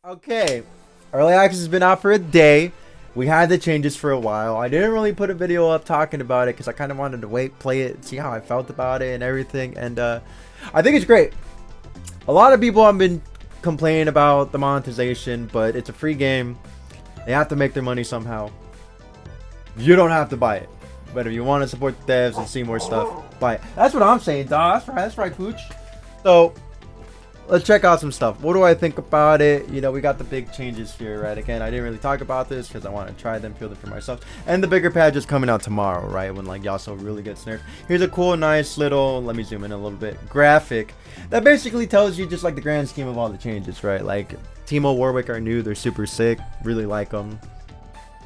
Okay, early access has been out for a day. We had the changes for a while. I didn't really put a video up talking about it because I kind of wanted to wait, play it, see how I felt about it and everything. And I think it's great. A lot of people have been complaining about the monetization, but it's a free game. They have to make their money somehow. You don't have to buy it, but if you want to support the devs and see more stuff, buy it. That's what I'm saying, dog. That's right, Pooch. So let's check out some stuff. What do I think about it? You know, we got the big changes here, right? Again, I didn't really talk about this because I want to try them, feel them for myself. And the bigger patch is coming out tomorrow, right? When like Yasuo really gets nerfed. Here's a cool, nice little, let me zoom in a little bit, graphic that basically tells you just like the grand scheme of all the changes, right? Like Teemo, Warwick are new. They're super sick. Really like them.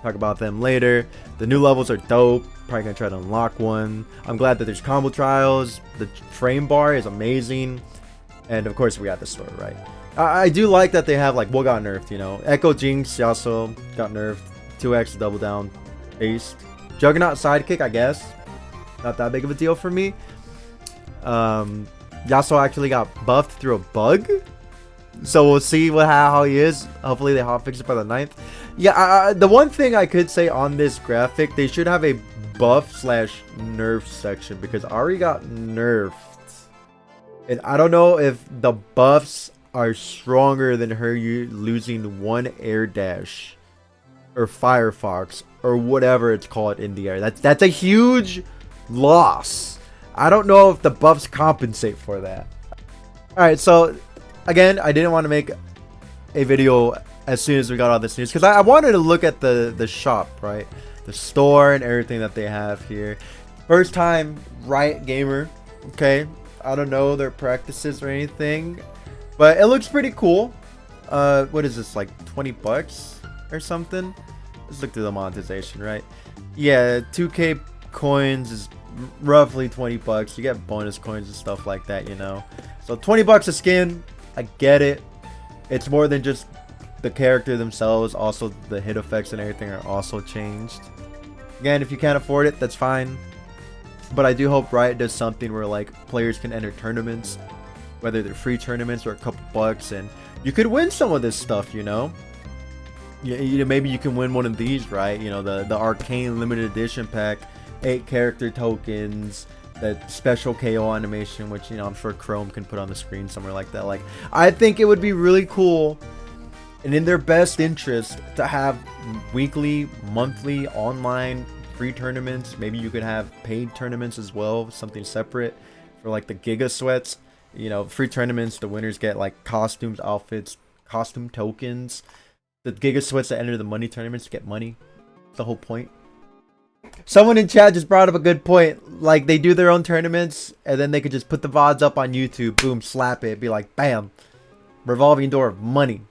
Talk about them later. The new levels are dope. Probably gonna try to unlock one. I'm glad that there's combo trials. The frame bar is amazing. And of course we got the store, right? I do like that they have like what got nerfed, you know. Echo Jinx, Yasuo got nerfed. 2x double down, Ace. Juggernaut sidekick, I guess. Not that big of a deal for me. Yasuo actually got buffed through a bug. So we'll see how he is. Hopefully they hotfix it by the 9th. Yeah, the one thing I could say on this graphic, they should have a buff slash nerf section because Ari got nerfed. And I don't know if the buffs are stronger than her losing one air dash or Firefox or whatever it's called in the air. That's a huge loss. I don't know if the buffs compensate for that. Alright, so again, I didn't want to make a video as soon as we got all this news because I wanted to look at the shop, right? The store and everything that they have here. First time Riot gamer, okay? I don't know their practices or anything, but it looks pretty cool. What is this, like 20 bucks or something? Let's look through the monetization, right? Yeah, 2k coins is roughly 20 bucks. You get bonus coins and stuff like that, you know. So 20 bucks a skin, I get it. It's more than just the character themselves. Also the hit effects and everything are also changed. Again, if you can't afford it, that's fine. But I do hope Riot does something where like players can enter tournaments, whether they're free tournaments or a couple bucks, and you could win some of this stuff, you know. Maybe you can win one of these, right? You know, the Arcane limited edition pack, 8 character tokens, that special KO animation, which, you know, I'm sure Chrome can put on the screen somewhere like that. Like, I think it would be really cool and in their best interest to have weekly, monthly, online free tournaments. Maybe you could have paid tournaments as well, something separate for like the Giga Sweats. You know, free tournaments, the winners get like costumes, outfits, costume tokens. The Giga Sweats that enter the money tournaments get money. That's the whole point. Someone in chat just brought up a good point. Like, they do their own tournaments and then they could just put the VODs up on YouTube, boom, slap it, be like, bam, revolving door of money.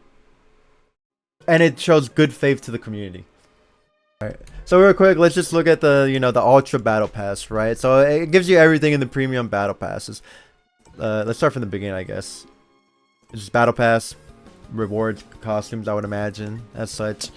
And it shows good faith to the community. Alright, so real quick, let's just look at the, you know, the Ultra Battle Pass, right? So it gives you everything in the premium Battle Passes. Let's start from the beginning, I guess. It's just Battle Pass, rewards, costumes, I would imagine, as such.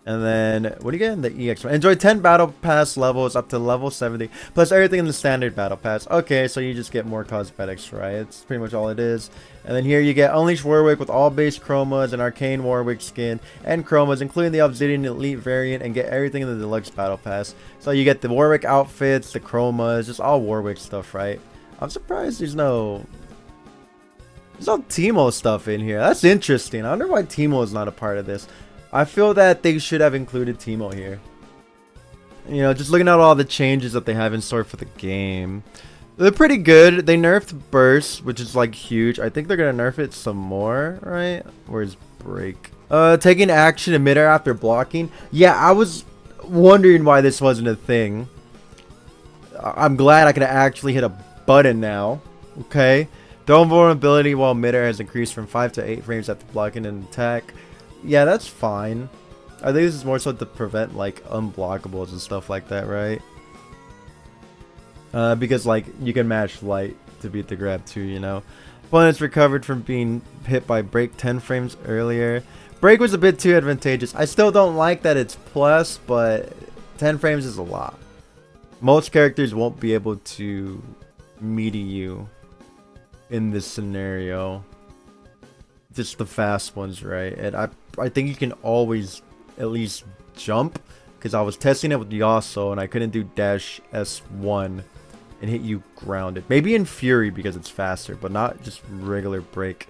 And then, what do you get in the EX? Enjoy 10 Battle Pass levels up to level 70, plus everything in the standard Battle Pass. Okay, so you just get more cosmetics, right? It's pretty much all it is. And then here you get Unleash Warwick with all base chromas, and Arcane Warwick skin, and chromas, including the Obsidian Elite variant, and get everything in the Deluxe Battle Pass. So you get the Warwick outfits, the chromas, just all Warwick stuff, right? I'm surprised there's no Teemo stuff in here. That's interesting. I wonder why Teemo is not a part of this. I feel that they should have included Teemo here. You know, just looking at all the changes that they have in store for the game. They're pretty good. They nerfed Burst, which is like huge. I think they're going to nerf it some more, right? Where's Break? Taking action in midair after blocking. Yeah, I was wondering why this wasn't a thing. I'm glad I can actually hit a button now. Okay. Throwing vulnerability while midair has increased from 5 to 8 frames after blocking an attack. Yeah, that's fine. I think this is more so to prevent like unblockables and stuff like that, right? Because like you can match light to beat the grab too, you know. Opponents recovered from being hit by break 10 frames earlier. Break was a bit too advantageous. I still don't like that it's plus, but 10 frames is a lot. Most characters won't be able to melee you in this scenario. just the fast ones, right? And I think you can always at least jump, because I was testing it with Yasuo and I couldn't do dash S1 and hit you grounded. Maybe in Fury because it's faster, but not just regular break.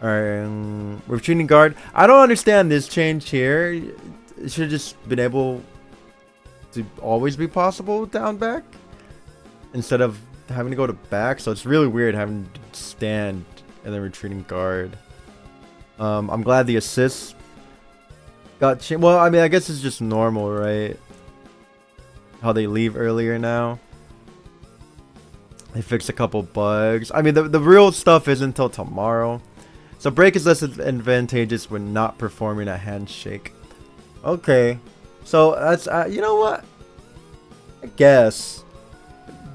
Alright, retreating guard. I don't understand this change here. It should have just been able to always be possible down back instead of having to go to back. So it's really weird having to stand and then retreating guard. I'm glad the assists got changed. Well, I mean, I guess it's just normal, right? How they leave earlier now. They fixed a couple bugs. I mean, the real stuff isn't until tomorrow. So break is less advantageous when not performing a handshake. Okay. So that's, you know what? I guess.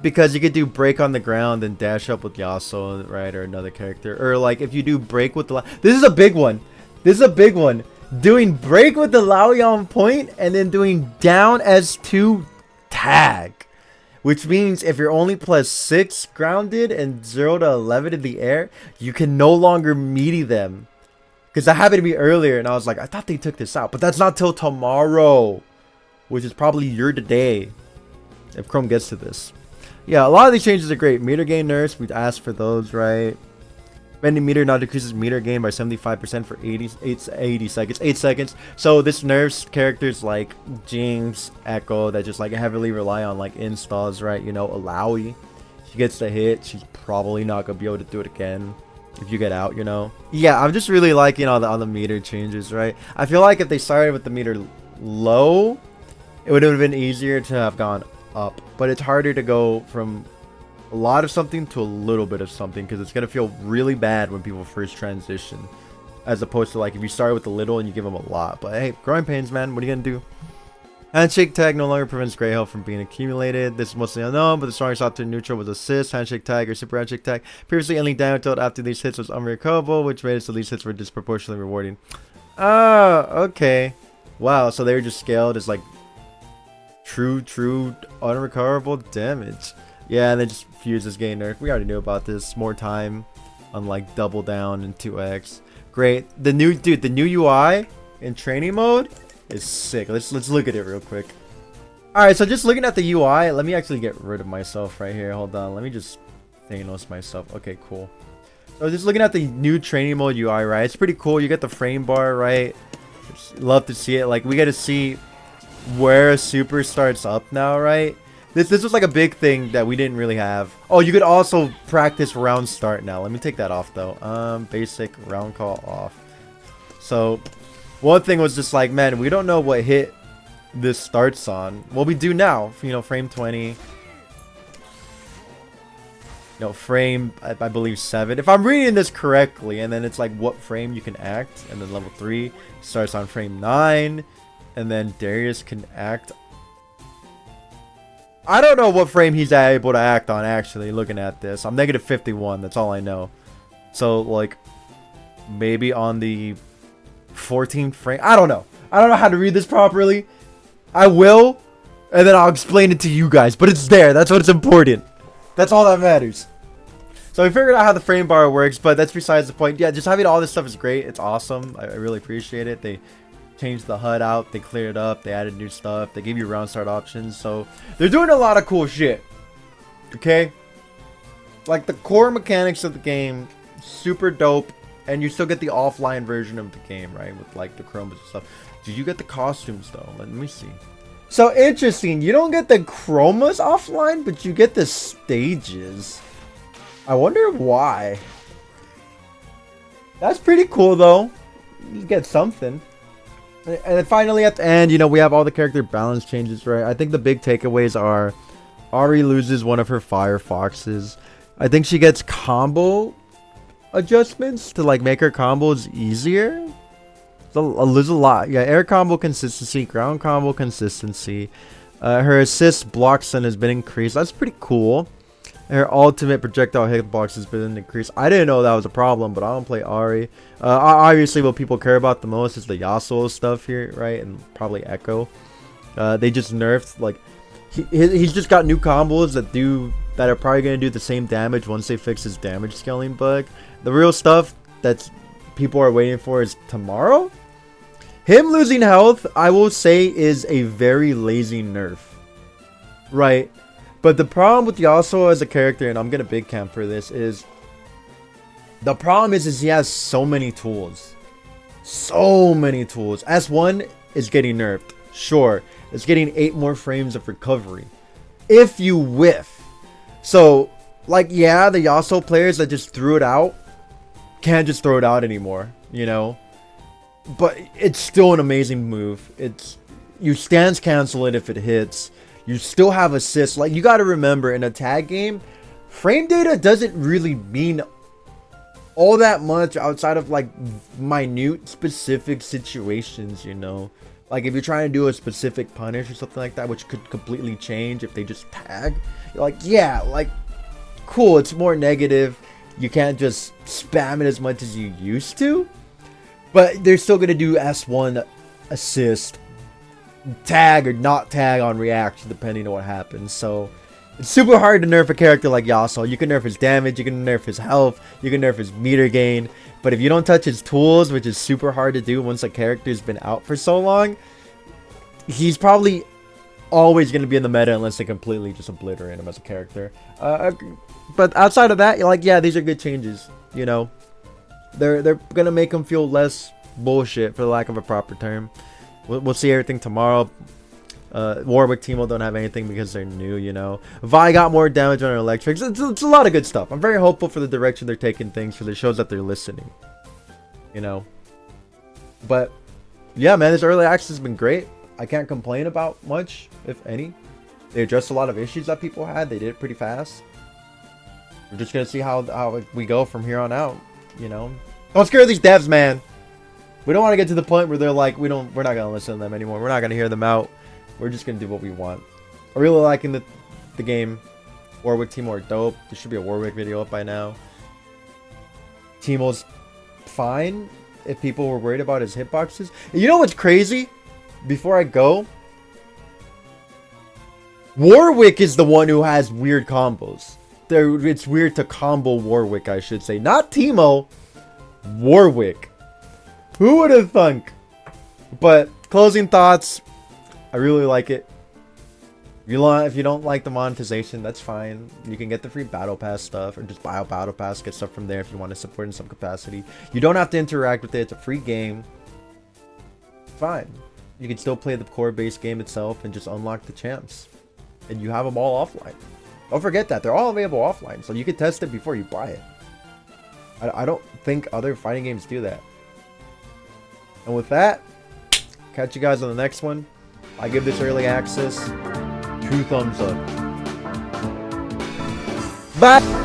Because you could do break on the ground and dash up with Yasuo, right? Or another character. Or like if you do break with the... This is a big one. This is a big one. Doing break with the Laoyan point and then doing down S2 tag. Which means if you're only +6 grounded and 0 to 11 in the air, you can no longer meaty them. Because that happened to me earlier and I was like, I thought they took this out. But that's not till tomorrow. Which is probably your today. If Chrome gets to this. Yeah, a lot of these changes are great. Meter gain nerfs, we'd ask for those, right? Bending meter now decreases meter gain by 75% for 80 seconds. 8 seconds. So this nerfs characters like Jinx, Echo that just like heavily rely on like installs, right? You know, Alawi. She gets the hit. She's probably not gonna be able to do it again if you get out, you know? Yeah, I'm just really liking all the meter changes, right? I feel like if they started with the meter low, it would have been easier to have gone up. But it's harder to go from a lot of something to a little bit of something, because it's going to feel really bad when people first transition, as opposed to like if you start with a little and you give them a lot. But hey, growing pains, man, what are you going to do? Handshake tag no longer prevents gray health from being accumulated. This is mostly unknown, but the strongest option neutral was assist, handshake tag, or super handshake tag. Previously, any damage dealt after these hits was unrecoverable, which made it so these hits were disproportionately rewarding. Okay. Wow, so they were just scaled as like true unrecoverable damage. Yeah, and then just fuses gain nerf. We already knew about this. More time on like double down and 2x. Great. The new UI in training mode is sick. Let's look at it real quick. Alright, so just looking at the UI, let me actually get rid of myself right here. Hold on. Let me just Thanos myself. Okay, cool. So just looking at the new training mode UI, right? It's pretty cool. You get the frame bar, right? Just love to see it. Like we get to see where super starts up now, right? This was like a big thing that we didn't really have. Oh, you could also practice round start now. Let me take that off though. Basic round call off. So one thing was just like, man, we don't know what hit this starts on. Well, we do now. You know, frame 20. You know, frame I believe 7. If I'm reading this correctly, and then it's like what frame you can act, and then level 3 starts on frame 9, and then Darius can act. I don't know what frame he's able to act on, actually, looking at this. I'm negative 51, that's all I know. So, like, maybe on the 14th frame. I don't know. I don't know how to read this properly. I will, and then I'll explain it to you guys. But it's there. That's what's important. That's all that matters. So we figured out how the frame bar works, but that's besides the point. Yeah, just having all this stuff is great. It's awesome. I really appreciate it. They changed the HUD out, they cleared it up, they added new stuff, they gave you round start options, so they're doing a lot of cool shit. Okay, like the core mechanics of the game, super dope, and you still get the offline version of the game, right, with like the chromas and stuff. Did you get the costumes though? Let me see. So interesting, you don't get the chromas offline, but you get the stages. I wonder why. That's pretty cool though. You get something. And then finally at the end, you know, we have all the character balance changes, right? I think the big takeaways are Ari loses one of her fire foxes. I think she gets combo adjustments to like make her combos easier. So there's a lot. Yeah, air combo consistency, ground combo consistency. Her assist block stun has been increased. That's pretty cool. Her ultimate projectile hitbox has been increased. I didn't know that was a problem, but I don't play Ari. Obviously, what people care about the most is the Yasuo stuff here, right? And probably Echo. They just nerfed, like, he's just got new combos that are probably going to do the same damage once they fix his damage scaling bug. The real stuff that's people are waiting for is tomorrow. Him losing health, I will say, is a very lazy nerf. Right? But the problem with Yasuo as a character, and I'm gonna big camp for this, is the problem is he has so many tools. So many tools. S1 is getting nerfed. Sure. It's getting 8 more frames of recovery. If you whiff. So, like, yeah, the Yasuo players that just threw it out can't just throw it out anymore, you know? But it's still an amazing move. You stance cancel it if it hits. You still have assists. Like, you got to remember, in a tag game, frame data doesn't really mean all that much outside of, like, minute specific situations, you know? Like, if you're trying to do a specific punish or something like that, which could completely change if they just tag, you're like, yeah, like, cool, it's more negative. You can't just spam it as much as you used to. But they're still going to do S1 assist, tag or not tag on reaction, depending on what happens. So, it's super hard to nerf a character like Yasuo. You can nerf his damage, you can nerf his health, you can nerf his meter gain. But if you don't touch his tools, which is super hard to do once a character's been out for so long, he's probably always going to be in the meta unless they completely just obliterate him as a character. But outside of that, like, yeah, these are good changes, you know. They're going to make him feel less bullshit, for the lack of a proper term. We'll see everything tomorrow. Warwick Teemo don't have anything because they're new, you know. Vi got more damage on her electrics. It's a lot of good stuff. I'm very hopeful for the direction they're taking things, for the shows that they're listening, you know. But yeah, man, this early access has been great. I can't complain about much, if any. They addressed a lot of issues that people had. They did it pretty fast. We're just gonna see how we go from here on out, you know. Don't scare these devs, man. We don't want to get to the point where they're like, we're not gonna listen to them anymore. We're not gonna hear them out. We're just gonna do what we want. I'm really liking the game. Warwick Teemo are dope. There should be a Warwick video up by now. Teemo's fine if people were worried about his hitboxes. And you know what's crazy? Before I go, Warwick is the one who has weird combos. It's weird to combo Warwick, I should say. Not Teemo. Warwick. Who would have thunk? But closing thoughts. I really like it. If you don't like the monetization, that's fine. You can get the free battle pass stuff, or just buy a battle pass, get stuff from there if you want to support in some capacity. You don't have to interact with it. It's a free game. Fine. You can still play the core base game itself and just unlock the champs. And you have them all offline. Don't forget that. They're all available offline, so you can test it before you buy it. I don't think other fighting games do that. And with that, catch you guys on the next one. I give this early access 2 thumbs up. Bye!